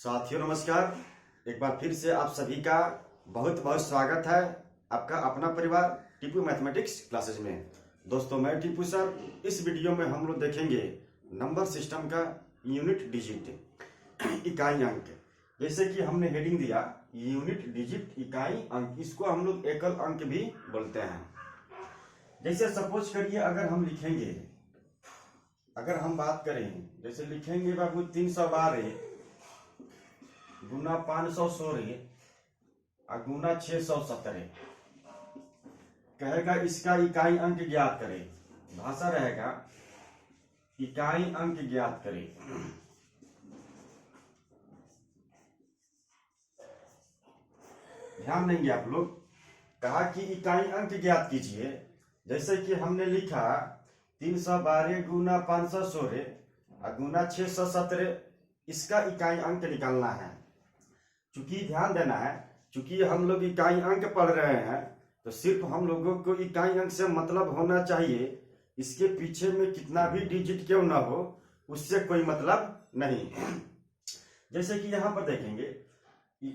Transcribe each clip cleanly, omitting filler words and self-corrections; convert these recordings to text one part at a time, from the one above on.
साथियों नमस्कार। एक बार फिर से आप सभी का बहुत बहुत स्वागत है आपका अपना परिवार टीपू मैथमेटिक्स क्लासेज में। दोस्तों मैं टीपू सर। इस वीडियो में हम लोग देखेंगे नंबर सिस्टम का यूनिट डिजिट इकाई अंक। जैसे कि हमने हेडिंग दिया यूनिट डिजिट इकाई अंक, इसको हम लोग एकल अंक भी बोलते हैं। जैसे सपोज करिए अगर हम लिखेंगे, अगर हम बात करें जैसे लिखेंगे बाबू 312 गुना 516 गुना 617, कहेगा इसका इकाई अंक ज्ञात करें। भाषा रहेगा इकाई अंक ज्ञात करें। ध्यान देंगे आप लोग, कहा कि इकाई अंक ज्ञात कीजिए। जैसे कि हमने लिखा 312 गुना 516 गुना 617, इसका इकाई अंक निकालना है। चूंकि ध्यान देना है, चूंकि हम लोग इकाई अंक पढ़ रहे हैं तो सिर्फ हम लोगों को इकाई अंक से मतलब होना चाहिए। इसके पीछे में कितना भी डिजिट क्यों ना हो उससे कोई मतलब नहीं। जैसे कि यहाँ पर देखेंगे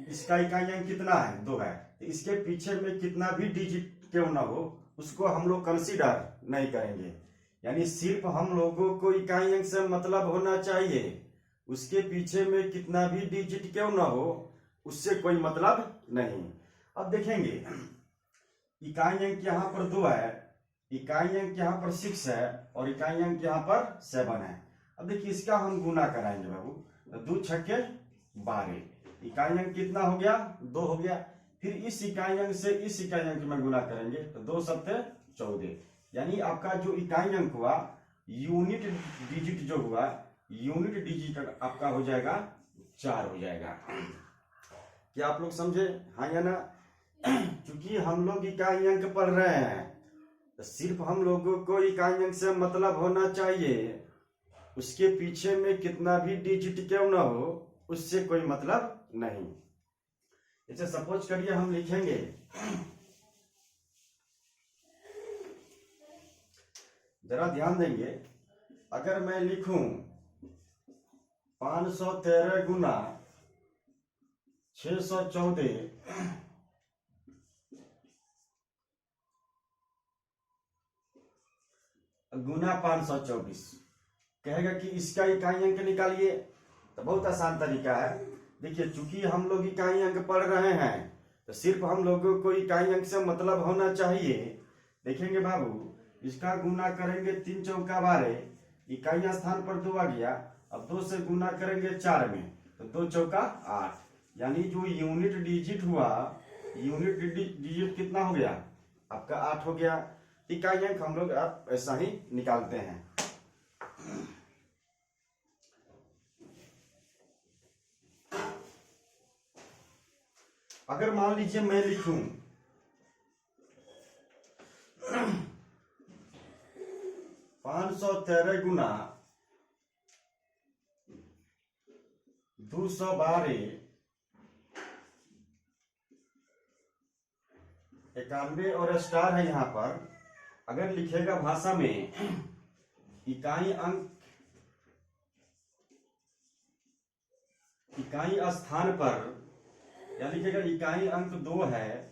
इसका इकाई अंक कितना है, 2 है, तो इसके पीछे में कितना भी डिजिट क्यों ना हो उसको हम लोग कंसीडर नहीं करेंगे। यानी सिर्फ हम लोगों को इकाई अंक से मतलब होना चाहिए, उसके पीछे में कितना भी डिजिट क्यों ना हो उससे कोई मतलब नहीं। अब देखेंगे इकाई अंक यहाँ पर 2 है, इकाई अंक यहाँ पर 6 है और इकाई अंक यहाँ पर 7 है। अब देखिए इसका हम गुना कराएंगे बाबू, 2 छक्के 12, इकाई अंक कितना हो गया, 2 हो गया। फिर इस इकाई अंक से इस इकाई अंक में गुना करेंगे तो 2 सत्ते 14, यानी आपका जो इकाई अंक हुआ यूनिट डिजिट जो हुआ, यूनिट डिजिट आपका हो जाएगा 4 हो जाएगा। क्या आप लोग समझे, हाँ या ना? क्योंकि हम लोग इकाई अंक पढ़ रहे हैं तो सिर्फ हम लोगों को इकाई अंक से मतलब होना चाहिए, उसके पीछे में कितना भी डिजिट क्यों ना हो उससे कोई मतलब नहीं। जैसे सपोज करिए हम लिखेंगे जरा ध्यान देंगे, अगर मैं लिखूं 513 गुना 614 गुना 524, कहेगा कि इसका इकाई अंक निकालिए। तो बहुत आसान तरीका है। देखिए चूंकि हम लोग इकाई अंक पढ़ रहे हैं तो सिर्फ हम लोगों को इकाई अंक से मतलब होना चाहिए। देखेंगे बाबू इसका गुना करेंगे 3 चौका 12, इकाई स्थान पर 2 आ गया। अब 2 से गुना करेंगे 4 में तो 2 चौका 8, यानी जो यूनिट डिजिट हुआ, यूनिट डिजिट कितना हो गया आपका 8 हो गया। इकाई अंक हम लोग आप ऐसा ही निकालते हैं। अगर मान लीजिए मैं लिखूं 513 गुना 212 91 और स्टार है यहाँ पर। अगर लिखेगा भाषा में इकाई अंक, इकाई स्थान पर या लिखेगा इकाई अंक 2 है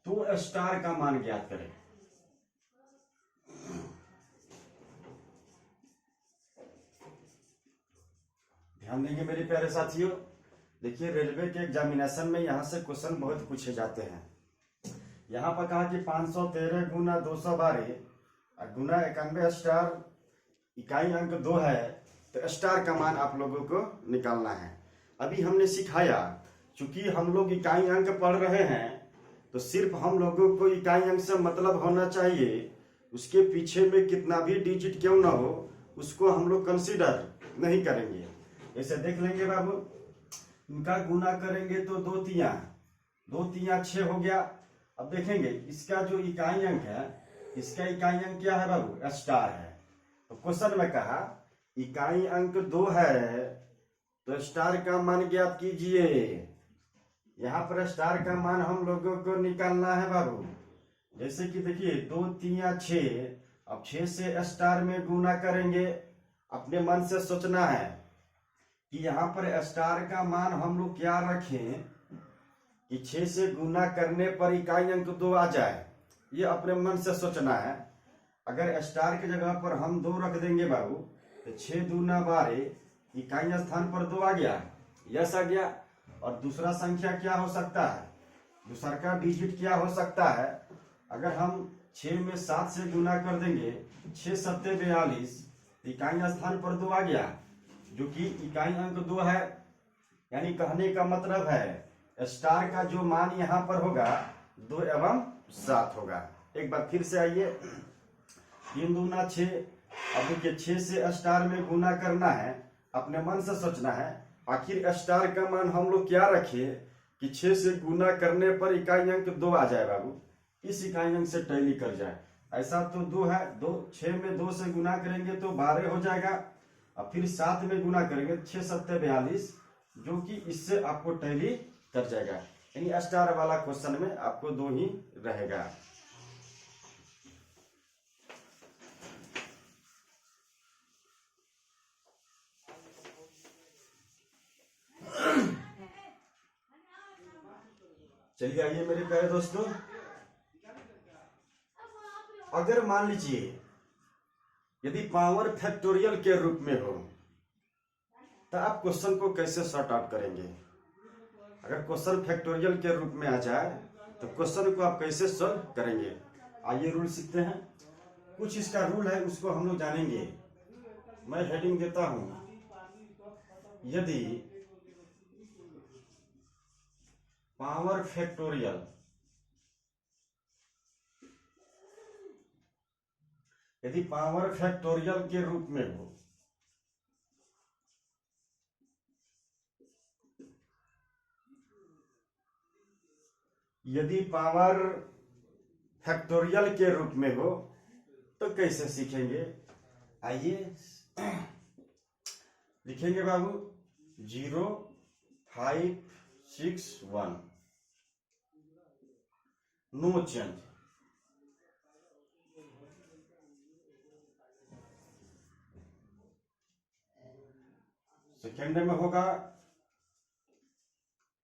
तो स्टार का मान ज्ञात करें। ध्यान देंगे मेरे प्यारे साथियों। देखिए रेलवे के एग्जामिनेशन में यहाँ से क्वेश्चन बहुत पूछे जाते हैं। यहाँ पर कहा कि 513 गुना 212 गुना 91 स्टार, इकाई अंक 2 है तो स्टार का मान आप लोगों को निकालना है। अभी हमने सिखाया चूंकि हम लोग इकाई अंक पढ़ रहे हैं तो सिर्फ हम लोगों को इकाई अंक से मतलब होना चाहिए, उसके पीछे में कितना भी डिजिट क्यों ना हो उसको हम लोग कंसीडर नहीं करेंगे। ऐसे देख लेंगे बाबू, इनका गुना करेंगे तो 2 तिया 6 हो गया। अब देखेंगे इसका जो इकाई अंक है, इसका इकाई अंक क्या है बाबू, स्टार है। तो क्वेश्चन में कहा इकाई अंक 2 है तो स्टार का मान ज्ञात कीजिए। यहाँ पर स्टार का मान हम लोगों को निकालना है बाबू। जैसे कि देखिए 2 तिया 6, अब 6 से स्टार में गुना करेंगे अपने मन से सोचना है कि यहाँ पर स्टार का मान हम लोग क्या रखें कि 6 से गुना करने पर इकाई अंक 2 आ जाए। ये अपने मन से सोचना है। अगर स्टार की जगह पर हम 2 रख देंगे बाबू तो 6 दूना 12, इकाई स्थान पर 2 आ गया, यस आ गया। और दूसरा संख्या क्या हो सकता है, दूसरा का डिजिट क्या हो सकता है, अगर हम 6 में 7 से गुना कर देंगे 6 सत्ते 42, इकाई स्थान पर 2 आ गया, जो कि इकाई अंक 2 है। यानी कहने का मतलब है स्टार का जो मान यहाँ पर होगा 2 एवं 7 होगा। एक बार फिर से आइए, 3 दूना 6। अब देखिए 6 से स्टार में गुना करना है, अपने मन से सोचना है आखिर स्टार का मान हम लोग क्या रखे कि 6 से गुना करने पर इकाई अंक 2 आ जाए बाबू, इस इकाई अंक से टैली कर जाए। ऐसा तो 2 है, 6 में 2 से गुना करेंगे तो 12 हो जाएगा, और फिर 7 में गुना करेंगे 6 सत्ते 42, जो कि इससे आपको टैली कर जाएगा। यानी स्टार वाला क्वेश्चन में आपको 2 ही रहेगा। चलिए आइए मेरे प्यारे दोस्तों, अगर मान लीजिए यदि पावर फैक्टोरियल के रूप में हो तो आप क्वेश्चन को कैसे सॉर्ट आउट करेंगे। अगर क्वेश्चन फैक्टोरियल के रूप में आ जाए तो क्वेश्चन को आप कैसे सॉल्व करेंगे। आइए रूल सीखते हैं। कुछ इसका रूल है, उसको हम लोग जानेंगे। मैं हेडिंग देता हूं, यदि पावर फैक्टोरियल के रूप में हो यदि पावर फैक्टोरियल के रूप में हो तो कैसे सीखेंगे। आइए लिखेंगे बाबू 0 5 6 1, नो चेंज। सेकेंड में होगा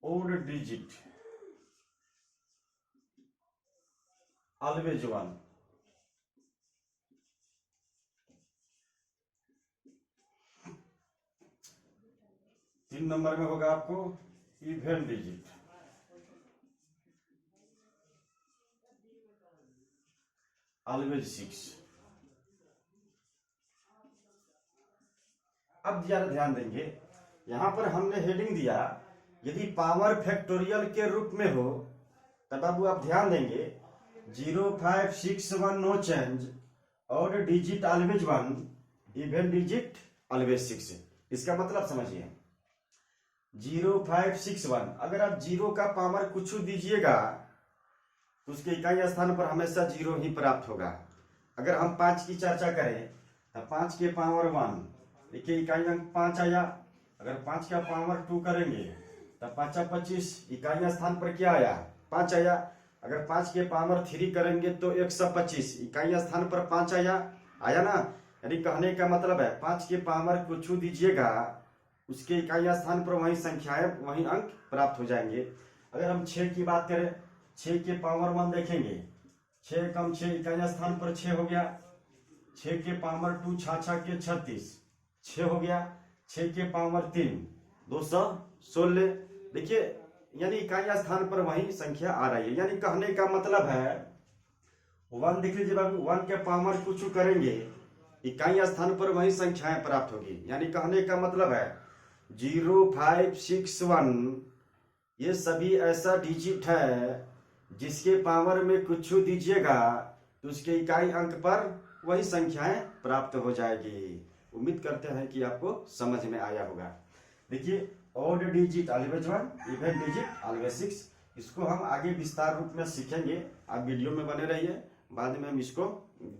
ओड डिजिट ऑलवेज 1। तीन नंबर में होगा आपको इवन डिजिट ऑलवेज 6। अब जरा ध्यान देंगे, यहां पर हमने हेडिंग दिया यदि पावर फैक्टोरियल के रूप में हो, तब बाबू आप ध्यान देंगे 0 5 6 1 नो चेंज, और digit always 1, even digit always 6। इसका मतलब समझिए 0 5 6 1, अगर आप 0 का पावर कुछ दीजिएगा तो उसके इकाई स्थान पर हमेशा 0 ही प्राप्त होगा। अगर हम 5 की चर्चा करें तो 5 के पावर 1, देखिए इकाई अंक 5 आया। अगर 5 का पावर 2 करेंगे तो 5 25, इकाई स्थान पर क्या आया 5 आया। अगर 5 के पावर 3 करेंगे तो 125, इकाई स्थान पर 5 आया ना। यानी कहने का मतलब है 5 के पावर कुछ दीजिएगा उसके इकाई स्थान पर वही संख्याएं वही अंक प्राप्त हो जाएंगे। अगर हम 6 की बात करें, 6 के पावर 1 देखेंगे, 6 कम 6 इकाई स्थान पर 6 हो गया। 6 के पावर 2 6 के 36, 6 हो गया। 6 के पावर 3 216। देखिए यानी इकाई स्थान पर वही संख्या आ रही है। यानी कहने का मतलब है 1 देख लीजिए बाबू, 1 के पावर कुछ करेंगे इकाई स्थान पर वही संख्याएं प्राप्त होगी। यानी कहने का मतलब है 0 5 6 1 ये सभी ऐसा डिजिट है जिसके पावर में कुछ दीजिएगा तो उसके इकाई अंक पर वही संख्याएं प्राप्त हो जाएगी। उम्मीद करते हैं कि आपको समझ में आया होगा। देखिए odd digit always 1, even digit always 6, इसको हम आगे विस्तार रूप में सीखेंगे। आप वीडियो में बने रहिए, बाद में हम इसको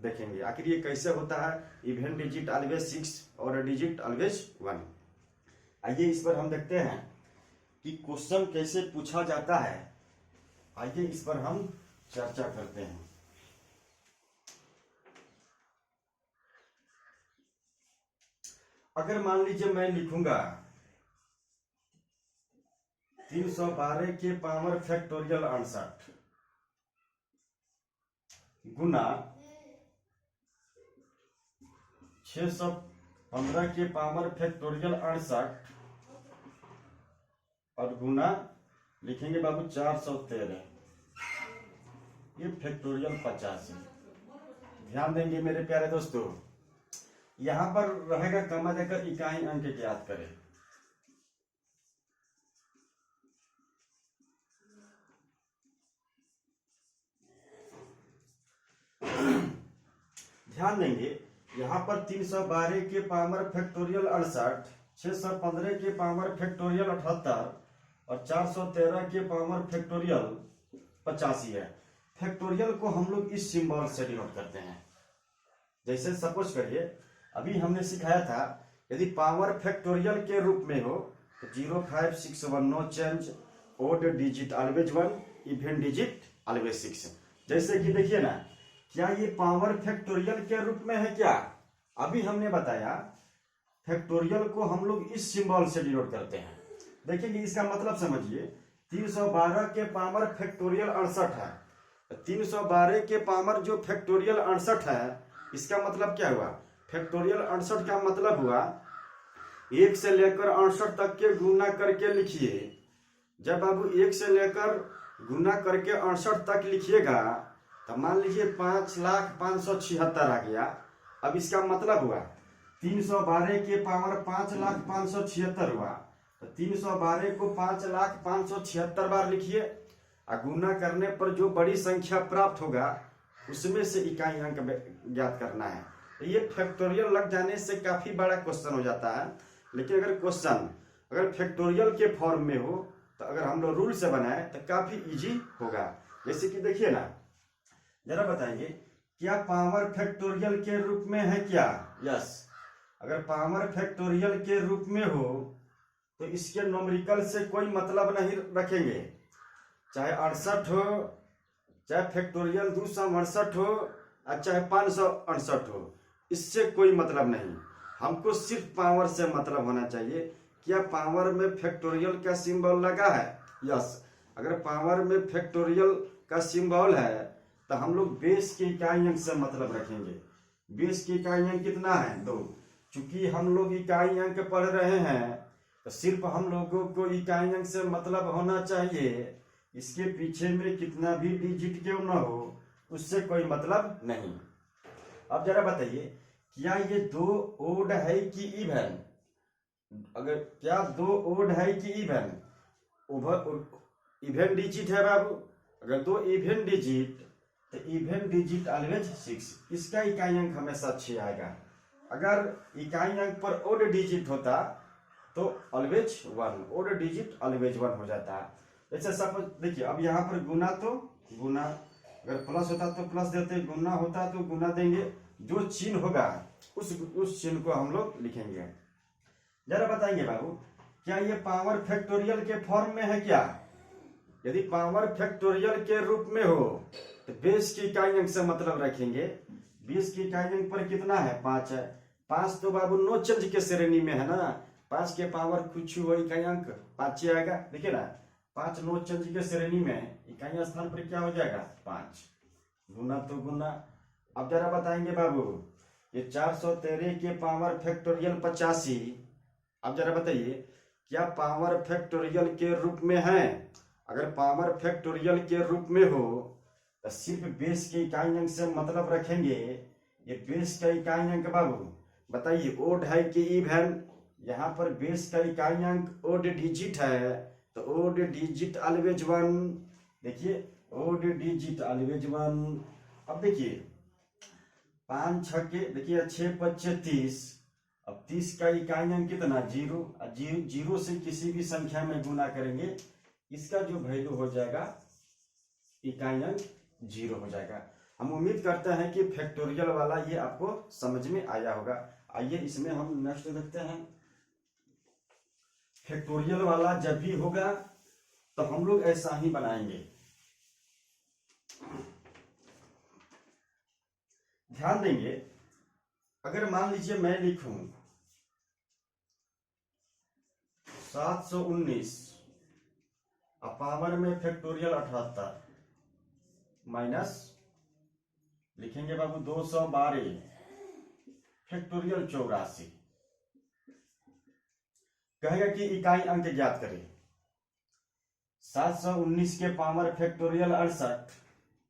देखेंगे आखिर ये कैसे होता है इवन डिजिट ऑलवेज 6 और डिजिट ऑलवेज 1। आइए इस पर हम देखते हैं कि क्वेश्चन कैसे पूछा जाता है। आइए इस पर हम चर्चा करते हैं। अगर मान लीजिए मैं लिखूंगा 312 के पावर फैक्टोरियल 68 गुना 615 के पावर फैक्टोरियल 68 और गुना लिखेंगे बाबू 413 ये फैक्टोरियल 85। ध्यान देंगे मेरे प्यारे दोस्तों, यहां पर रहेगा कमा देकर इकाई अंक ज्ञात करें। ध्यान देंगे यहां पर 312 के पावर फैक्टोरियल 68, 615 के पावर फैक्टोरियल 78 और 413 के पावर फैक्टोरियल 85 है। फैक्टोरियल को हम लोग इस सिंबल से डिनोट करते हैं। जैसे सपोज करिए अभी हमने सिखाया था, यदि पावर फैक्टोरियल के रूप में हो तो 0561 no change, odd digit always 1, even digit always 6। जैसे कि देखिए ना, क्या ये पावर फैक्टोरियल के रूप में है क्या? अभी हमने बताया फैक्टोरियल को हम लोग इस सिंबल से डिनोट करते हैं। देखिए इसका मतलब समझिए, 312 के पावर फैक्टोरियल 68 है। 312 के पावर जो फैक्टोरियल 68 है, इसका मतलब क्या हुआ? फैक्टोरियल 68 का मतलब हुआ 1 से लेकर 68 तक के गुना करके लिखिए। जब बाबू 1 से लेकर गुना करके 68 तक लिखिएगा तो मान लीजिए 5,576,000 आ गया। अब इसका मतलब हुआ 312 के पावर 5,576,000 हुआ, तो 312 को 5,576,000 बार लिखिए और गुना करने पर जो बड़ी संख्या प्राप्त होगा उसमें से इकाई अंक ज्ञात करना है। तो ये फैक्टोरियल लग जाने से काफी बड़ा क्वेश्चन हो जाता है, लेकिन अगर क्वेश्चन अगर फैक्टोरियल के फॉर्म में हो तो अगर हम लोग रूल से बनाए तो काफी इजी होगा। जैसे कि देखिए ना, जरा बताइए क्या पावर फैक्टोरियल के रूप में है क्या? यस। अगर पावर फैक्टोरियल के रूप में हो तो इसके नोमरिकल से कोई मतलब नहीं रखेंगे, चाहे 68 हो, चाहे फैक्टोरियल 268 हो और चाहे 568 हो, इससे कोई मतलब नहीं। हमको सिर्फ पावर से मतलब होना चाहिए। क्या पावर में फैक्टोरियल का सिंबल लगा है? यस। अगर पावर में फैक्टोरियल का सिंबल है तो हम लोग बेस के इकाई अंक से मतलब रखेंगे। बेस की इकाई अंक कितना है? 2। चूंकि हम लोग इकाई अंक पढ़ रहे हैं तो सिर्फ हम लोगों को इकाई अंक से मतलब होना चाहिए, इसके पीछे में कितना भी डिजिट क्यों ना हो उससे कोई मतलब नहीं। अब जरा बताइए क्या ये 2 ओड है कि इवन? अगर क्या 2 ओड है कि इवन? इवन डिजिट है बाबू। अगर 2 इवन डिजिट तो इवन डिजिट ऑलवेज 6, इसका इकाई अंक हमेशा 6 आएगा। अगर इकाई अंक पर ओड डिजिट होता तो ऑलवेज 1, ओड डिजिट ऑलवेज 1 हो जाता है। जैसे सपोज देखिए, अब यहाँ पर गुना तो गुना, अगर प्लस होता तो प्लस देते, गुना होता तो गुना देंगे। जो चिन्ह होगा उस चिन्ह को हम लोग लिखेंगे। जरा बताएंगे बाबू क्या ये पावर फैक्टोरियल के फॉर्म में है क्या? यदि पावर फैक्टोरियल के रूप में हो तो बेस की इकाई अंक से मतलब रखेंगे। बेस की इकाई अंक पर कितना है? 5 है। 5 तो बाबू नो चेंज के श्रेणी में है ना, 5 के पावर कुछ हो इकाई अंक 5 ही आएगा। देखिए ना, 5 नो चेंज के श्रेणी में इकाई स्थान पर क्या हो जाएगा? 5। गुना तो गुना। अब जरा बताएंगे बाबू ये 413 के पावर फैक्टोरियल 85, अब जरा बताइए क्या पावर फैक्टोरियल के रूप में है? अगर पावर फैक्टोरियल के रूप में हो तो सिर्फ बेस के इकाई अंक से मतलब रखेंगे। ये बेस का इकाई अंक बाबू बताइए ओड है कि इवन? यहाँ पर बेस का इकाई अंक ओड डिजिट है तो ओड डिजिट ऑलवेज 1। देखिए ओड डिजिट ऑलवेज 1। अब देखिए 5 6 के देखिए 6 5 30। अब 30 का इकाई अंक कितना? 0। 0 से किसी भी संख्या में गुना करेंगे, इसका जो वैल्यू हो जाएगा इकाई अंक 0 हो जाएगा। हम उम्मीद करते हैं कि फैक्टोरियल वाला ये आपको समझ में आया होगा। आइए इसमें हम नेक्स्ट देखते हैं। फैक्टोरियल वाला जब भी होगा तो हम लोग ऐसा ही बनाएंगे। ध्यान देंगे, अगर मान लीजिए मैं लिखूं 719 और पावर में फैक्टोरियल 78 माइनस लिखेंगे बाबू 212 फैक्टोरियल 84। कहेगा कि इकाई अंक ज्ञात करें। 719 के पावर फैक्टोरियल 68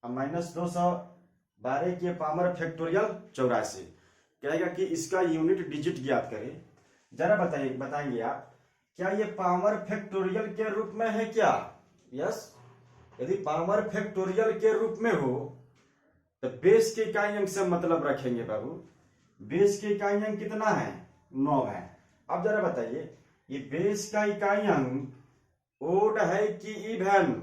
और माइनस 212 के पावर फैक्टोरियल 84। कहेगा कि इसका यूनिट डिजिट ज्ञात करें। जरा बताएंगे आप, क्या ये पावर फैक्टोरियल के रूप में है क्या? यस। यदि पावर फैक्टोरियल के रूप में हो तो बेस के इकाई अंक से मतलब रखेंगे बाबू। बेस के इकाई अंक कितना है? 9 है। अब जरा बताइए, ये बेस का इकाई अंक ओड है कि इवन?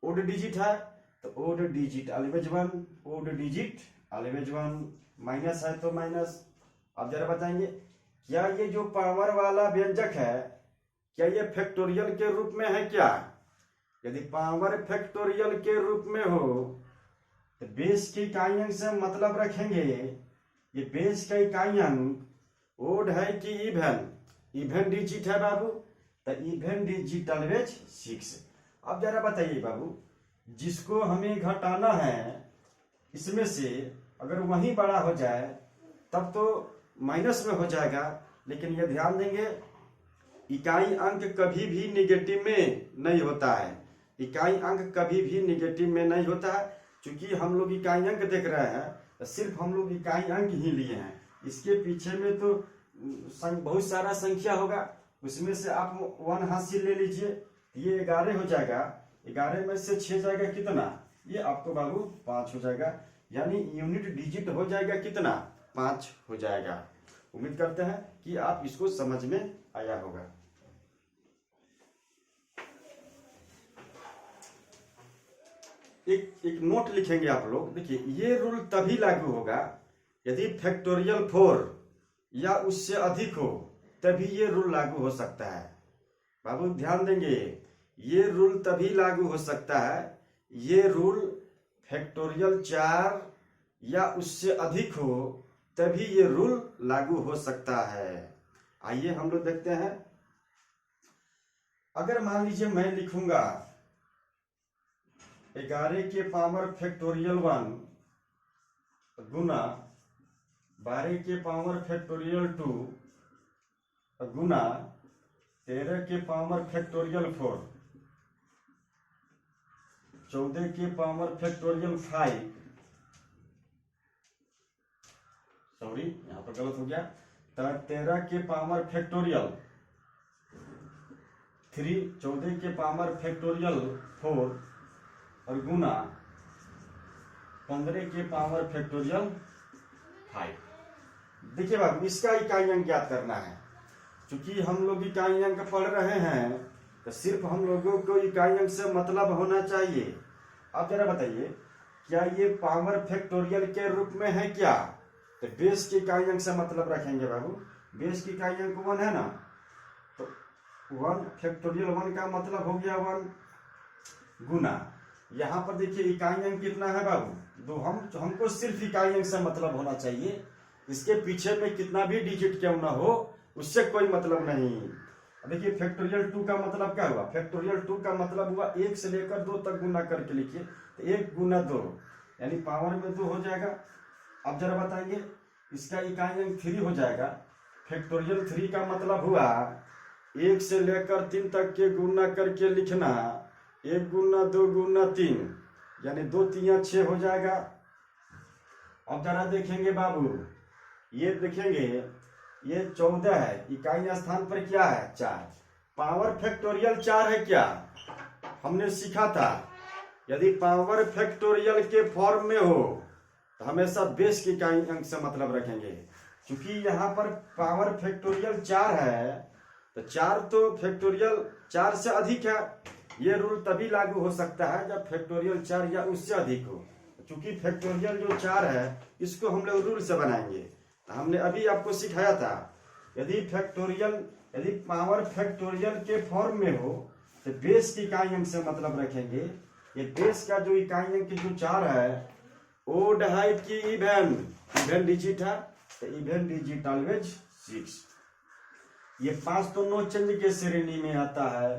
ओड डिजिट है तो odd digit always 1, odd digit always 1, minus है तो माइनस। अब जरा बताएंगे, क्या ये जो पावर वाला व्यंजक है क्या ये फैक्टोरियल के रूप में है क्या? यदि पावर फैक्टोरियल के रूप में हो तो बेस के इकाई अंक से मतलब रखेंगे। ये बेस का इकाई अंक ओड है कि इवन? इवन डिजिट है बाबू, तो इवन डिजिट ऑलवेज 6। अब जरा बताइए बाबू, जिसको हमें घटाना है इसमें से अगर वही बड़ा हो जाए तब तो माइनस में हो जाएगा, लेकिन ये ध्यान देंगे इकाई अंक कभी भी निगेटिव में नहीं होता है। इकाई अंक कभी भी निगेटिव में नहीं होता है। चूंकि हम लोग इकाई अंक देख रहे हैं तो सिर्फ हम लोग इकाई अंक ही लिए हैं। इसके पीछे में तो बहुत सारा संख्या होगा, उसमें से आप 1 हासिल ले लीजिए, ये 11 हो जाएगा। 11 में से 6 जाएगा कितना? ये आपको बाबू 5 हो जाएगा, यानी यूनिट डिजिट हो जाएगा कितना? 5 हो जाएगा। उम्मीद करते हैं कि आप इसको समझ में आया होगा। एक नोट लिखेंगे आप लोग। देखिए, ये रूल तभी लागू होगा यदि फैक्टोरियल 4 या उससे अधिक हो, तभी ये रूल लागू हो सकता है। बाबू ध्यान देंगे, ये रूल तभी लागू हो सकता है, ये रूल फैक्टोरियल 4 या उससे अधिक हो तभी ये रूल लागू हो सकता है। आइए हम लोग देखते हैं। अगर मान लीजिए मैं लिखूंगा 11 के पावर फैक्टोरियल 1 गुना 12 के पावर फैक्टोरियल 2 गुना 13 के पावर फैक्टोरियल 4, 14 के पावर फैक्टोरियल 5, सॉरी यहां पर गलत हो गया, 13 के पावर फैक्टोरियल 3, 14 के पावर फैक्टोरियल 4 और गुना 15 के पावर फैक्टोरियल 5। देखिए बाबू, इसका इकाई अंक ज्ञात करना है। चूंकि हम लोग इकाई अंक पढ़ रहे हैं तो सिर्फ हम लोगों को इकाई अंक से मतलब होना चाहिए। अब जरा बताइए, क्या ये पावर फैक्टोरियल के रूप में है क्या? तो बेस के इकाई अंक से मतलब रखेंगे बाबू। बेस की इकाई अंक 1 है ना, तो 1 फैक्टोरियल 1 का मतलब हो गया 1 गुना, यहाँ पर देखिए इकाई अंक कितना है बाबू? 2। हमको सिर्फ इकाई अंक से मतलब होना चाहिए, इसके पीछे में कितना भी डिजिट क्यों ना हो उससे कोई मतलब नहीं। देखिए फैक्टोरियल 2 का मतलब क्या हुआ? फैक्टोरियल 2 का मतलब हुआ 1 से लेकर 2 तक गुना करके लिखिए, तो 1 गुना 2 यानी पावर में 2 हो जाएगा। अब जरा बताइए, इसका इकाई अंक 3 हो जाएगा। फैक्टोरियल 3 का मतलब हुआ 1 से लेकर 3 तक के गुना करके लिखना, 1 गुना 2 गुना 3 यानी 2 3 6 हो जाएगा। अब जरा देखेंगे बाबू, ये देखेंगे ये 14 है, इकाई स्थान पर क्या है? 4। पावर फैक्टोरियल 4 है क्या? हमने सीखा था यदि पावर फैक्टोरियल के फॉर्म में हो तो हमेशा बेस की इकाई अंक से मतलब रखेंगे। क्योंकि यहाँ पर पावर फैक्टोरियल 4 है तो 4 तो फैक्टोरियल 4 से अधिक है। ये रूल तभी लागू हो सकता है जब फैक्टोरियल 4 या उससे अधिक हो। चूंकि फैक्टोरियल जो 4 है इसको हम लोग रूल से बनाएंगे। हमने अभी आपको सिखाया था यदि पावर फैक्टोरियल के फॉर्म में हो तो बेस की इकाई अंक से मतलब रखेंगे। ये बेस का जो इकाई अंक जो 4 है ओड है कि इवन डिजिट है, तो इवन डिजिट ऑलवेज 6। ये 5 तो नौचंदी के श्रेणी में आता है,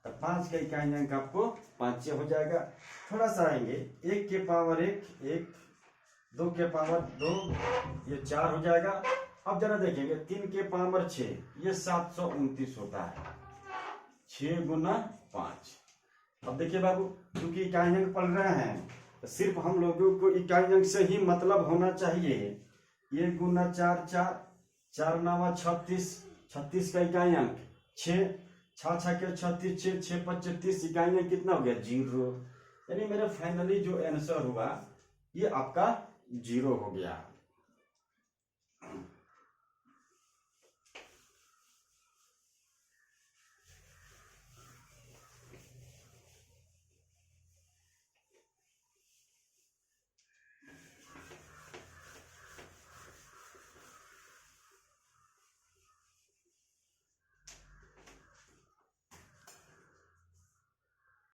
तो 5 का इकाई अंक आपको 5 हो जाएगा। थोड़ा सा आएंगे, 1 के पावर 1, 2 के पावर 2, ये 4 हो जाएगा। अब जरा देखेंगे 3 के पावर 6, ये 729 होता है, 6 गुना 5। अब देखिए बाबू, क्योंकि इकाई अंक पढ़ रहे हैं तो सिर्फ हम लोगों को इकाई अंक से ही मतलब होना चाहिए। 1 गुना 4 4, 4 9 36, 36 का इकाई अंक 6, 6 6 के 36, 6 6 5 36, इकाई अंक कितना हो गया 0। यानी मेरा फाइनली जो आंसर हुआ ये आपका 0 हो गया।